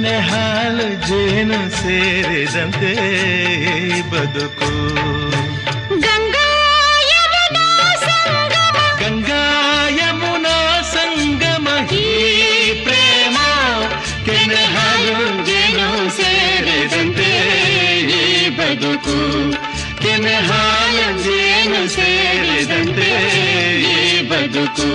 ಕೆನೆ ಹಾಲು ಜೇನು ಸೇರಿದಂತೆ ಬದುಕು. ಗಂಗಾ ಯಮುನಾ ಸಂಗಮ ಈ ಪ್ರೇಮ, ಕೆನೆ ಹಾಲು ಜೇನು ಸೇರಿದಂತೆ ಈ ಬದುಕು. ಕೆನೆ ಹಾಲು ಜೇನು ಸೇರಿದಂತೆ ಈ ಬದುಕು.